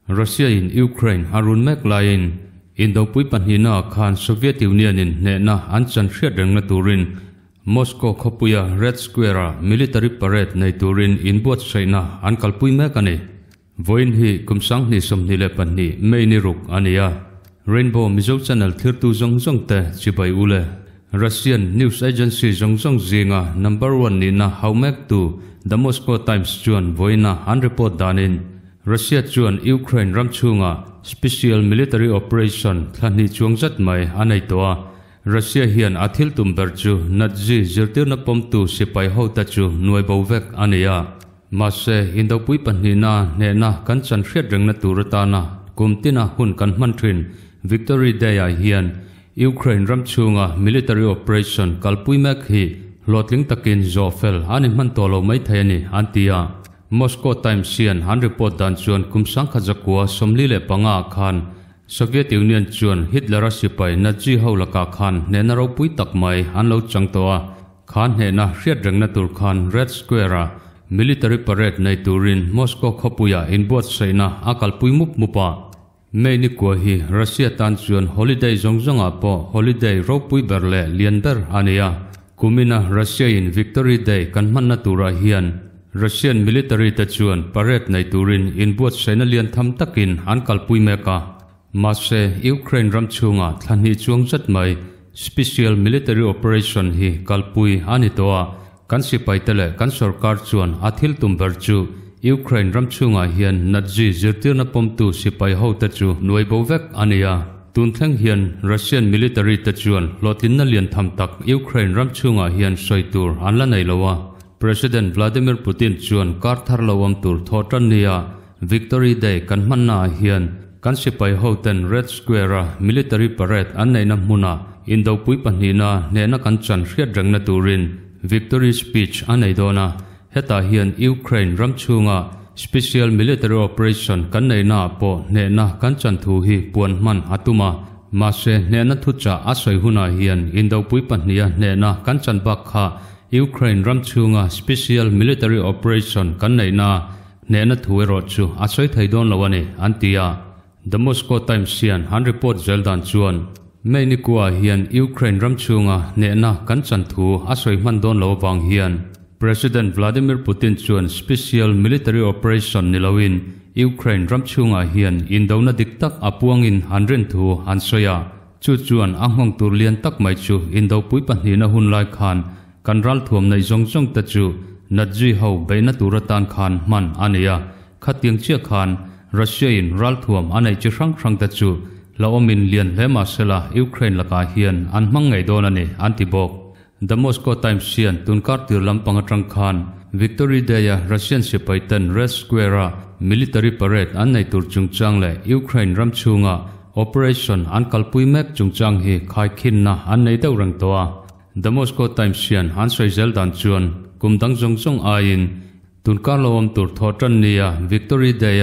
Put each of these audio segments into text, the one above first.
Russia in Ukraine Arun Meklain Indo pui panhina khan Soviet Union in nena anchan hriat rengna turin Moscow khopuya Red Square military parade nei turin inbuat saina ankal pui mekani voin hi kumsang ni somni le panni meini ruk ania Rainbow Mizo Channel thirtu zong te chibai ule Russian news agency zong zinga number 1 ni na haumek tu the Moscow Times chuan voina an report danin Russia chuan Ukraine ramchunga special military operation thani chuangjat mai anei toa Russia hian athil tumber chu natji zirtir na pomtu sipai hota chu nuai bovek ania mase indo pui panhina nena kanchan hriat rengna turatana kumtina hun kan mantrin Victory Day hian Ukraine ramchunga military operation kalpui mek hi lotling takin zofel ani man tolo mai thayani antia Moscow Times sian han report dan chuan kumsang khajakua somli le panga khan Soviet Union chuan Hitler sipai nazi holaka khan nenaro pui takmai anlo changtoa khan hena hriat rengna tur khan Red Square military parade nei turin Moscow khopuya inbuat seina akal pui mupa meini ko hi Russia tan chuan holiday zonga po holiday ro pui berle lianber ania kumina Russia in Victory Day kan manna tura hian Russian military ta chuan parade nei turin inbuat seina lian tham takin ankal pui meka mase Ukraine ramchunga thlani chuangjat mai special military operation hi kalpui ani toa kan sipai tele kan sarkar chuan athil tumber chu Ukraine ramchunga hian natji zirtirna pomtu sipai hota chu nuai bovek ania tuntheng hian Russian military ta chuan lotinna lian tham tak Ukraine ramchunga hian soitur anla nei lowa President Vladimir Putin chuan karthar lawam tur thotan nia Victory Day kan manna hian kan sipai hoten Red Square military parade annei na hmuna indo pui panhina nena kan chan hriat rengna turin victory speech anei dona heta hian Ukraine ramchunga special military operation kan nei na po nena kan chan thu hi puan man atuma mase nena thucha asoi huna hian indo pui panhnia nena kan chan bak kha Ukraine ramchunga special military operation kan nei na nena thuero chu asoi thaidon lawani antia The Moscow Times sian han report zeldan chuan meini kwa hian Ukraine ramchunga nena kan chan thu asoi man don lo wang hian President Vladimir Putin chuan special military operation nilawin Ukraine ramchunga hian indona diktak apuangin hanren thu hansoya chu chuan anghong tur lian tak mai chu indo pui panhina hun lai khan kanral thuam nei zong ta chu natji ho beina turatan khan man ania khatiang chia khan Russia in ral thuam anei chi rang ta chu laomin lian lema sela Ukraine laka hian an mangai don ani antibok The Moscow Times sian tunkar tir lampang atang khan Victory Day Russian sipai ten Red Square military parade annei tur chungchang le Ukraine ramchunga operation ankalpui mek chungchang hi khai khin na annei deurang toa The Moscow Times sian hansoi zeldan chuan kumdang zong ain tunkar lawam tur thotan nia Victory Day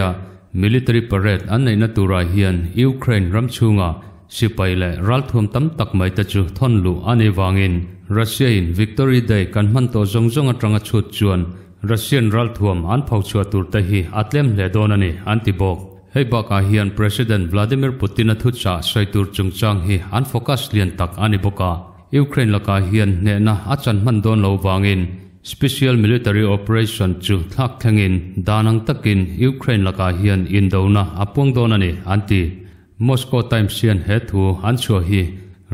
military parade annei na tura hian Ukraine ramchunga sipai le ralthum tam tak mai ta chu thonlu ani wangin Russia in Victory Day kan man to zong atanga chut chuan Russian ralthum an phau chua tur ta hi atlem le donani antibok heiba ka hian President Vladimir Putin a thucha soitur chungchang hi an focus lian tak ani boka Ukraine laka hian nena achan man don lo wangin special military operation chu thak thangin danang takin Ukraine laka hian indona apong donani anti Moscow Times sian he thu an chua hi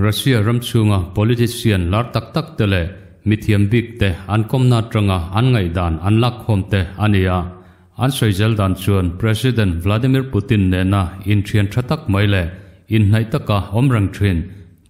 Russia ramchunga politician lar tak tele mithiam big te an komna tranga an ngai dan an lak khom te ania an soizel dan chuan President Vladimir Putin nena in thian thatak maile in nai taka omrang thin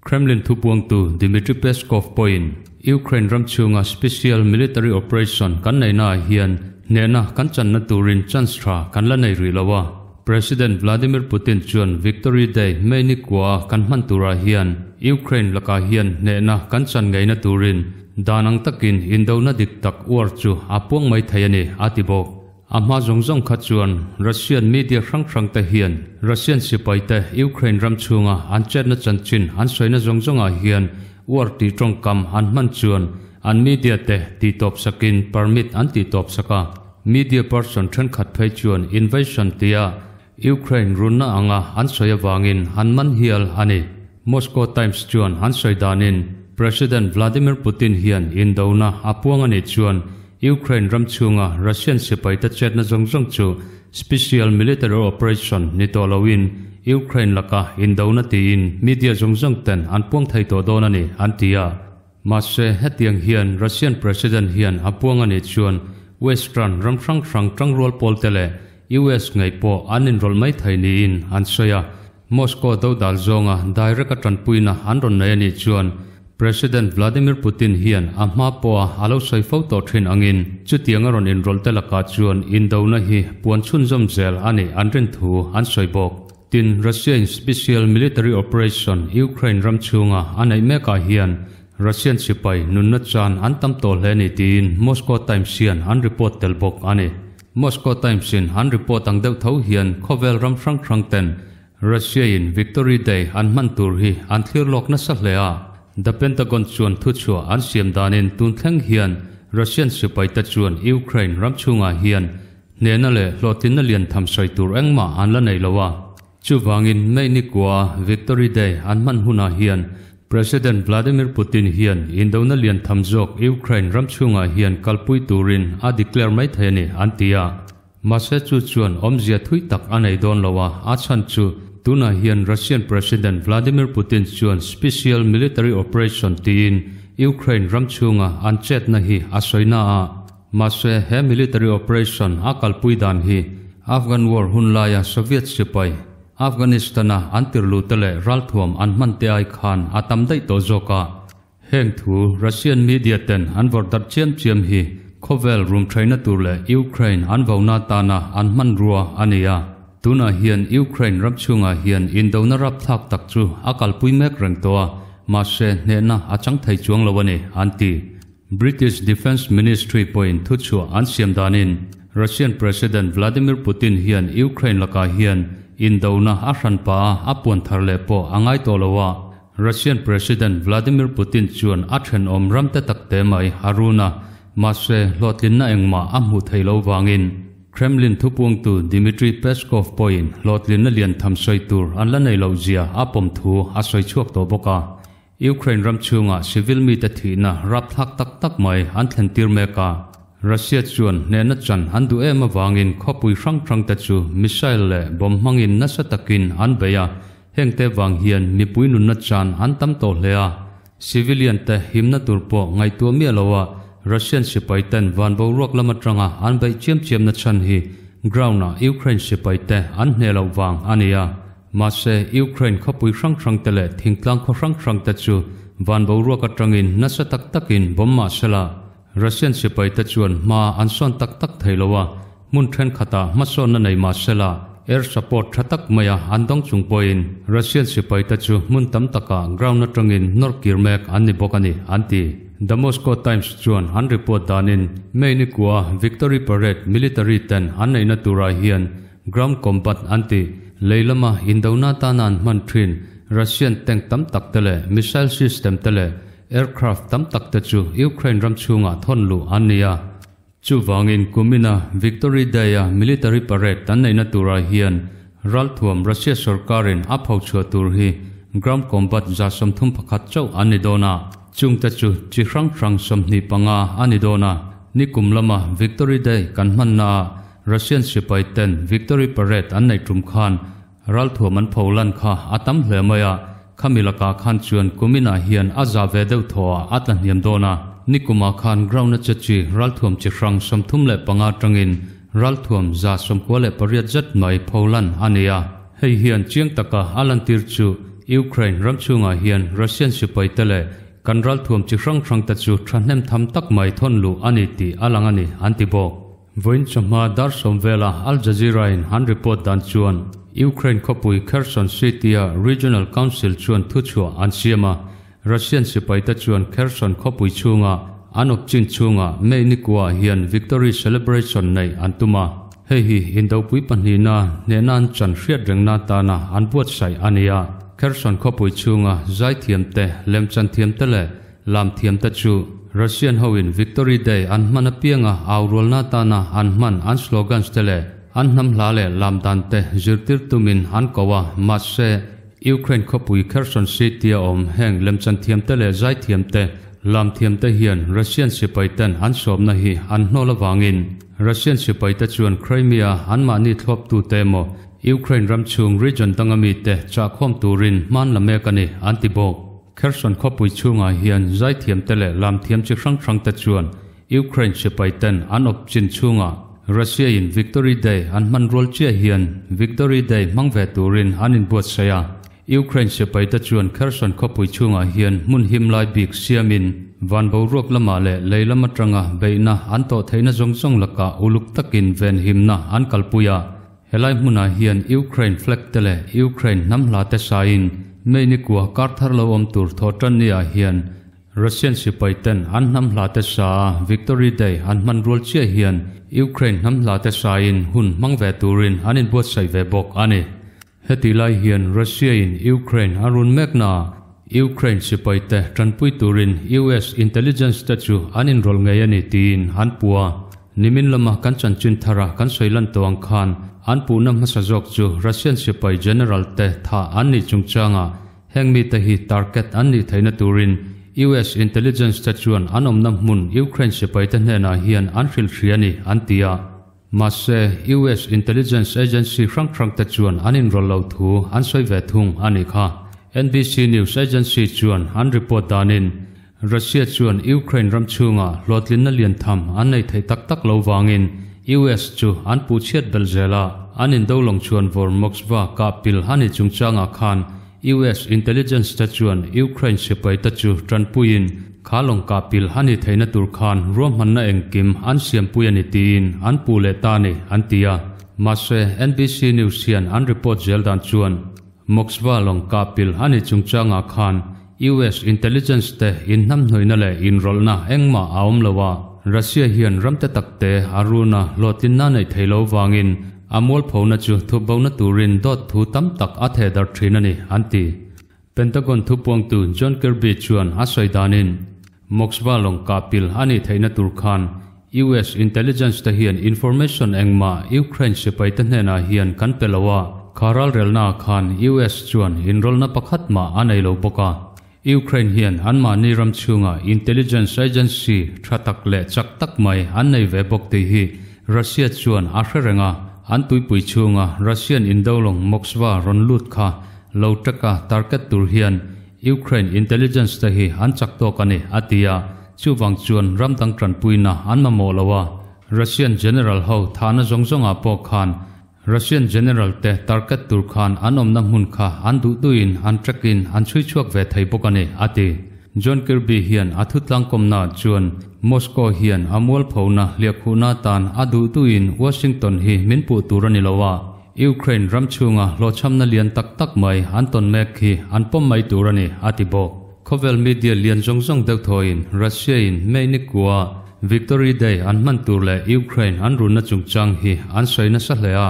Kremlin thupuang tu Dmitry Peskov point Ukraine ramchunga special military operation kan nei na hian nena kan chan na turin chanstra kan la nei rilawa President Vladimir Putin chuan Victory Day meini kwa kan man tura hian Ukraine laka hian nena kan chan ngai na turin danang takin indona diktak war chu apuang mai thayani atibok ama zong kha chuan Russian media rang ta hian Russian sipai te Ukraine ramchunga an chet na chanchin an soina zong a hian war ti trong kam an man chuan an media te ti top sakin permit an ti top saka media person than khat phai chuan invasion tia Ukraine runna anga an soya wangin an man hial ani Moscow Times chuan an soi danin President Vladimir Putin hian indona apuang ani chuan Ukraine ramchunga Russian sipai ta chetna zongjong chu special military operation nitolowin Ukraine laka indona tiin media zongjong ten an puang thai to don ani antia Mashe hetiang hian Russian President hian apuang ani chuan Western ramsang sang trangrol poltele US ngai po anin rol mai thai ni in an soya Moscow do dal zonga direct atran puina anron nei ani chuan President Vladimir Putin hian ama po alo soi fo to thin angin chutianga ron in rol telaka chuan indona hi puan chun zom zel ani anren thu an soi bok tin Russian special military operation Ukraine ramchunga anai meka hian Russian sipai nunna chan antam to leni tin Moscow Times hian an report tel bok ani Moscow Times in an report ang deuh tho hian khovel ram sang sang ten Russia in Victory Day an man tur hi an thlir lok na sa hlea The Pentagon chuan thu chua an siam danin tun thleng hian Russian sipai ta chuan Ukraine ramchunga hian nena le hlotin na lian tham soi tur engma an la nei lowa chu wangin mei ni kwa Victory Day an man huna hian President Vladimir Putin hian indona lian tham jok Ukraine ramchunga hian kalpui turin a declare mai thani antia Massachusetts chuan omzia thui tak anei don lowa a chan chu tuna hian Russian President Vladimir Putin chuan special military operation tin Ukraine ramchunga an chet na hi asoina a Mashe he military operation a kalpui dan hi Afghan war hunlaya Soviet sipai Afghanistana antirlu tele ralthuam anman te ai khan atam dai to zoka heng thu Russian media ten anvor dar chem hi khovel room traina turle Ukraine anvauna tana anman ruwa ania tuna hian Ukraine ramchunga hian indona rap thak tak chu akal pui mek reng towa Mashe nena achang thai chuang lawani anti British Defense Ministry point thu chu an siam danin Russian President Vladimir Putin hian Ukraine laka hian indona ahran pa apon tharle po angai tolowa Russian President Vladimir Putin chuan athen om ramte takte mai haruna Mashe hlotlin na engma amhu thailo wangin Kremlin thupuang tu Dmitry Peskov point hlotlin na lian tham soi tur an la nei lo zia apom thu asoi chuak to boka Ukraine ramchunga civil mi ta thina rap thak tak tak mai an thlen tir meka Russia chuan nena chan handu ema wangin khopui rang rang ta chu missile le bom mangin na satakin an beya hengte wang hian mi puinun na chan an tam to hlea civilian te himna turpo ngai tu mi alowa Russian sipai ten van bo rok lamatranga an bai chem na chan hi ground na Ukraine sipai te an hnelo wang ania Mashe Ukraine khopui rang rang tele thingtlang kho rang rang ta chu van bo rok atangin na satak takin bomma sela Russian sipai ta chuan ma anson tak tak thailowa mun thlen khata mason na nei ma sela air support thatak maya andong chungpoin Russian sipai ta chu mun tam taka ground na tangin norkir mek ani bokani anti The Moscow Times chuan an report danin meini kwa Victory Parade military ten an nei na tura hian ground combat anti leilama indona tanan mantrin Russian tank tam tak tele missile system tele aircraft tam tak ta chu Ukraine ramchunga thonlu ania chu wangin kumina Victory Day military parade tan nei na tura hian ralthuam Russia sarkarin aphau chua tur hi ground combat za somthum pakhat chau anidona chungta chu chihrang rang somni panga anidona nikum lama Victory Day kan manna Russian sipai ten Victory Parade an nei trum khan ralthuam an phaulan kha atam hlemaya Kamilaka Khan chuan kumina hian aza ve deuh thaw atlan hiam dona nikuma khan ground na chachi ralthuam chihrang somthum le panga tangin ralthuam za somkwale pariat zat mai phaulan ania hei hian chiang taka alantir chu Ukraine ramchunga hian Russian sipai tele kan ralthuam chihrang rang ta chu thranem tham tak mai thonlu ani ti alangani antibok voin chama dar somvela Al Jazeera in han report dan chuan Ukraine khopui Kherson City Regional Council chuan thu chua an siama Russian sipai ta chuan Kherson khopui chunga anok chin chunga mei nikwa hian victory celebration nei antuma hei hi indau pui panina nenan chan hriat rengna tana an buat sai ania Kherson khopui chunga zai thiam te lem chan thiam te le lam thiam ta chu Russian hoin Victory Day an mana pianga aurolna tana an man an slogans tele an nam la le lam dan te zirtir tumin an kowa matse Ukraine khopui Kherson City om heng lemchan thiam te le zai thiam te lam thiam te hian Russian sipai ten an som na hi an hnola wangin Russian sipai te chuan Crimea an ma ni thlop tu te mo Ukraine ramchung region tangami te cha khom turin man lamekani antibok Kherson khopui chunga hian zai thiam te le lam thiam chi hrang te chuan Ukraine sipai ten an op chin chunga Russia in Victory Day an man rol chia hian Victory Day mangve turin an in buat saya Ukraine sipai te chuan Kherson khopui chunga hian mun himlai bik siamin van bo rok lama le leilama tanga beina an to theina zongzong laka uluk takin ven himna an kalpuya helai muna hian Ukraine flag tele Ukraine namla te sain meini kwa karthar lo om tur thotan nia hian Russian sipai ten an namla te sa Victory Day an man rol chia hian Ukraine namla te sain hun mangve turin an in buat sai ve bok ani heti lai hian Russia in Ukraine arun mekna Ukraine sipai te tranpui turin US intelligence te chu an in rol ngai ani tin han puwa nimin lama kan chanchin thara kan soilan tawang khan an puna masajok chu Russian sipai general te tha an ni chungchanga hengmi te hi target an ni theina turin US intelligence te chuan anom nam mun Ukraine sipai te hena hian an hril thriani an tia mase US intelligence agency rang te chuan an in rol lo thu an soi ve thung ani kha NBC News Agency chuan an report danin Russia chuan Ukraine ramchunga lotlin na lian tham an nei thei tak lo wangin US chu an pu chiat belzela an in dolong chuan vor Moskva ka pil hani chungchanga khan US intelligence te chuan Ukraine sipai te chu tranpuin khalong ka pil hani theina tur khan rom manna engkim an siam puyani tin an pu le ta ni an tia mase NBC News hian an report zeldan chuan Moskva long ka pil hani chungchanga khan US intelligence te in nam hnoina le in rolna engma aom lowa Russia hian ramte takte aruna lotinna nei theilo wangin amol phona chu thubona turin dot thu tam tak athe dar thinani anti Pentagon thupong tu John Kirby chuan asaidanin Moskva long kapil ani theina tur khan US intelligence te hian information engma Ukraine sipai te hena hian kan pelawa kharal relna khan US chuan inrolna pakhatma anei lo boka Ukraine hian anma niram chunga intelligence agency thatak le chak tak mai annei ve bok te hi Russia chuan ahrenga an tuipui chunga Russian indolong Moskva ronlut kha lotaka target tur hian Ukraine intelligence te hi an chak to kani atia chuwang chuan ramdang tranpuina anma molawa Russian general ho thana zongjonga po khan Russian general te target tur khan anom na mun kha an du duin an trakin an chui chuak ve thei bokani ati John Kirby hian athutlang komna chuan Moscow hian amol phona liakhuna tan adu tuin Washington hi minpu turani lowa Ukraine ramchunga lochamna lian tak mai anton mek hi anpom mai turani atibo Khovel media lian jongjong deuh thoin Russia in meinikwa Victory Day an man tur le Ukraine an runa chungchang hi an soina sahlea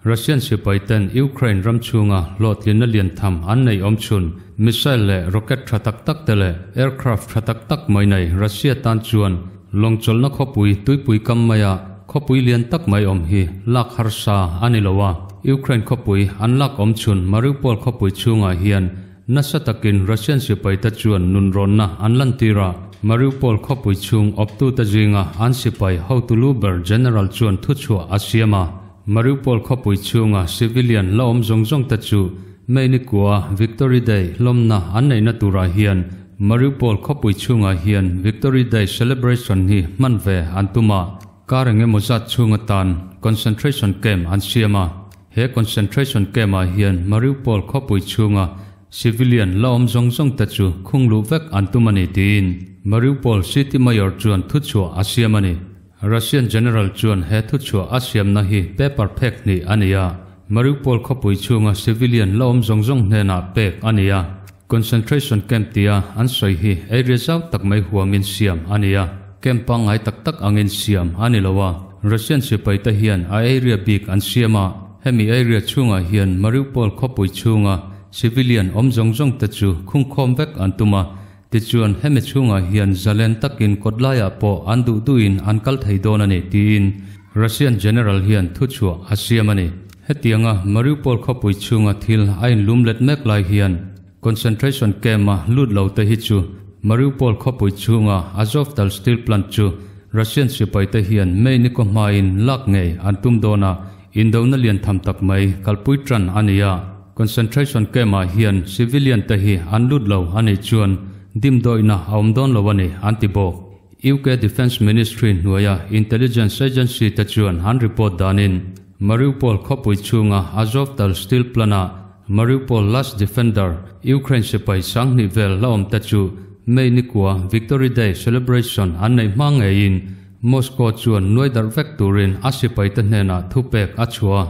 Russian sipai ten Ukraine ramchunga lotlin lian tham an nei omchun missile le rocket thatak tak tele aircraft thatak tak mai nei Russia tan chuan longchol na khopui tuipui kammaya khopui lian tak mai om hi lak harsa anilowa Ukraine khopui an lak omchun Mariupol khopui chunga hian nasatakin Russian sipai ta chuan nunronna anlan tira Mariupol khopui chung optu ta jinga an sipai how to luber general chuan thuchua asiama Mariupol khopui chunga civilian laom zongjong ta chu meinikwa Victory Day lomna annei na tura hian Mariupol khopui chunga hian Victory Day celebration hi manve antuma karenge mozat chunga tan concentration camp an siama he concentration camp a hian Mariupol khopui chunga civilian laom zongjong ta chu khunglu vek antumani tin Mariupol city mayor chuan thuchua asiamani Russian general chuan he thuchua asiam na hi paper phek ni ania Mariupol khopui chunga civilian laom zongjong hena pek ania concentration camp tia an soi hi area zau tak mai huangin siam ania camp pangai tak angin siam anilowa Russian sipai ta hian a area big an siama hemi area chunga hian Mariupol khopui chunga civilian om zongjong ta chu khungkhom vek antuma tichuan hemi chunga hian zalen takin kodlaya po andu duin ankal theidon ani tin Russian general hian thu chua asiamani hetianga Mariupol khopui chunga thil ain lumlet mek lai hian concentration camp ma lut lo te hi chu Mariupol khopui chunga Azovstal steel plant chu Russian sipai te hian mei ni ko main lak ngei antum dona indona lian tham tak mai kalpui tran ania concentration camp ma hian civilian te hi anlut lo ani chuan dim doina aumdon lo ani antibok UK Defense Ministry nuaya intelligence agency ta chuan han report danin Mariupol khopui chunga Azovstal steel plana Mariupol last defender Ukraine sipai sang ni vel laom ta chu mei ni kwa Victory Day celebration an nei mang in Moscow chuan noi dar vek turin asipai ta hena thupek achua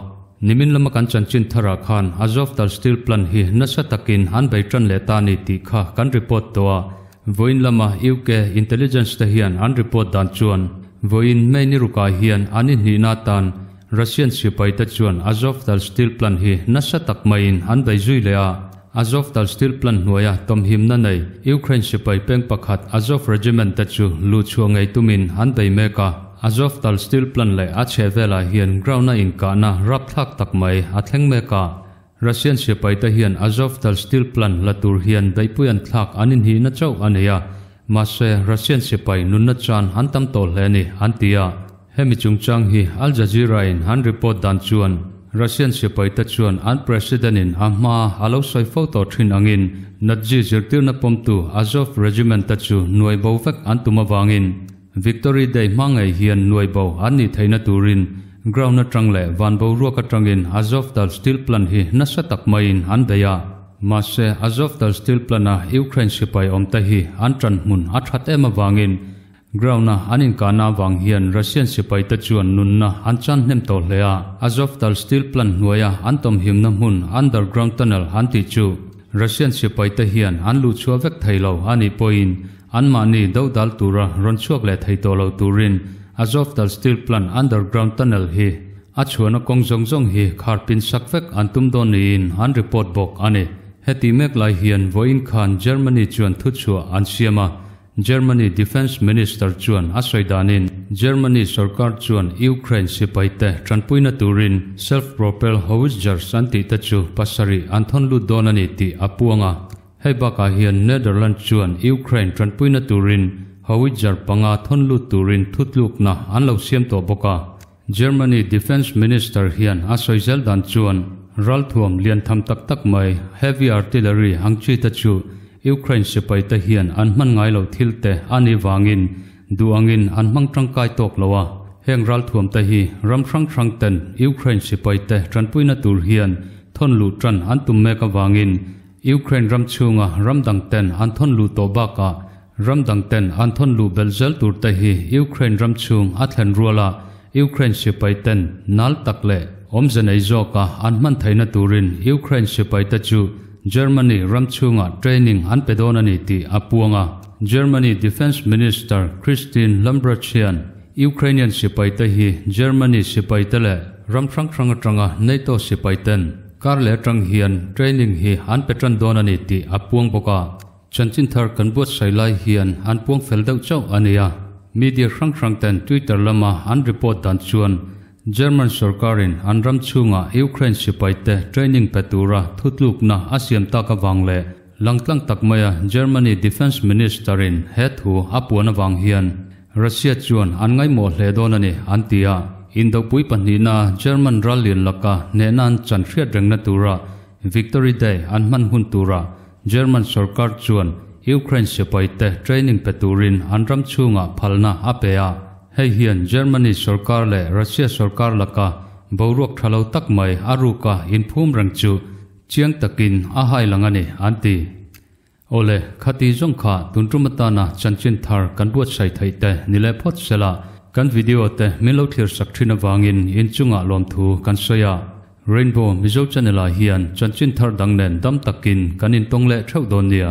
nimin lama kan chanchin thara khan Azovstal steel plant hi nasa takin han beitran le ta ni ti kha kan report towa voin lama UK intelligence ta hian an report dan chuan voin mei ni ruka hian ani ni na tan Russian sipai ta chuan Azovstal steel plant hi nasa tak main an beizui lea Azovstal steel plant nuaya tom him na nei Ukraine sipai peng pakhat Azov regiment ta chu lu chuangai tumin han bei meka Azovstal steel plant le ache vela hian ground na in ka na rap thak tak mai athleng meka Russian sipai ta hian Azovstal steel plant latur hian daipuyan thak anin hi na chau aneya mase Russian sipai nun na chan han tam tol hleni antia hemi chungchang hi Al Jazeera in han report dan chuan Russian sipai ta chuan unprecedented in ama alo soi photo thin angin natji zirtir na pomtu Azov regiment ta chu nuai bo vek antuma wangin Victory Day mangai hian nuai bo ani theina turin ground na trangle van bo ro ka trangin Azovstal steel plant hi nasa tak main an beya mase Azovstal steel plana Ukraine sipai omta hi antran mun athat ema wangin ground na anin kana wang hian Russian sipai ta chuan nunna anchan nem to hlea Azovstal steel plant nuaya antom himna mun underground tunnel anti chu Russian sipai ta hian anlu chua vek thailo ani poin anmani dodal tura ron chuak le thaitolo turin Azovstal steel plant underground tunnel hi achuana kongjong hi kharpin sakvek antum donin an report bok ane heti mek lai hian voin khan Germany chuan thu chua ansiama Germany Defense Minister chuan asaidanin Germany sarkar chuan Ukraine sipai te tranpuina turin self-propelled howitzer santi ta chu pasari anthon lu donani ti apuanga hebaka hian Netherlands chuan Ukraine tranpuina turin howitzer panga thon lu turin thutluk na anlo siam to boka Germany Defense Minister hian asoizel dan chuan ralthuam lian tham tak tak mai heavy artillery hangchi ta chu Ukraine sipai ta hian an man ngai lo thilte ani wangin duangin an mang tangkai tok lowa heng ralthuam ta hi ramthrang ten Ukraine sipai te tranpuina tur hian thon lu tran an tum me ka wangin Ukraine ram chunga ramdang ten an thon lu to baka ramdang ten an thon lu belzel tur ta hi Ukraine ram chung athlen ruala Ukraine sipai ten nal takle omzenei zoka an man thaina turin Ukraine sipai ta chu Germany ramchunga training an pedonani ti apuanga Germany Defense Minister Christine Lambrechian Ukrainian sipai ta hi Germany sipai ta le ramthrang NATO sipai ten karle tang hian training hi an petran donani ti apuang boka chanchin thar kanbot sailai hian an puang feldau chau ania media thrang ten Twitter lama an report dan chuan German sarkarin anram chunga Ukraine sipai te training petura thutluk na asiam ta ka wangle langtlang takmaya Germany Defense Ministerin hethu apuana wang hian Russia chuan angai mo hle donani antia indopui panina German rallin laka nenan chanthriat rengna tura Victory Day anman hun tura German sarkar chuan Ukraine sipai te training peturin anram chunga phalna apea hei hian Germany sarkar le Russia sarkar laka borok thalo tak mai aruka infum rangchu chiang takin ahai langani anti ole khati jongkha tuntrumata na chanchin thar kanbuat sai thaite nile phot sela kan video te milo clear sakthina wangin inchunga lom thu kan soya Rainbow Mizo channel hian chanchin thar dangnen dam takin kanin tongle thau don nia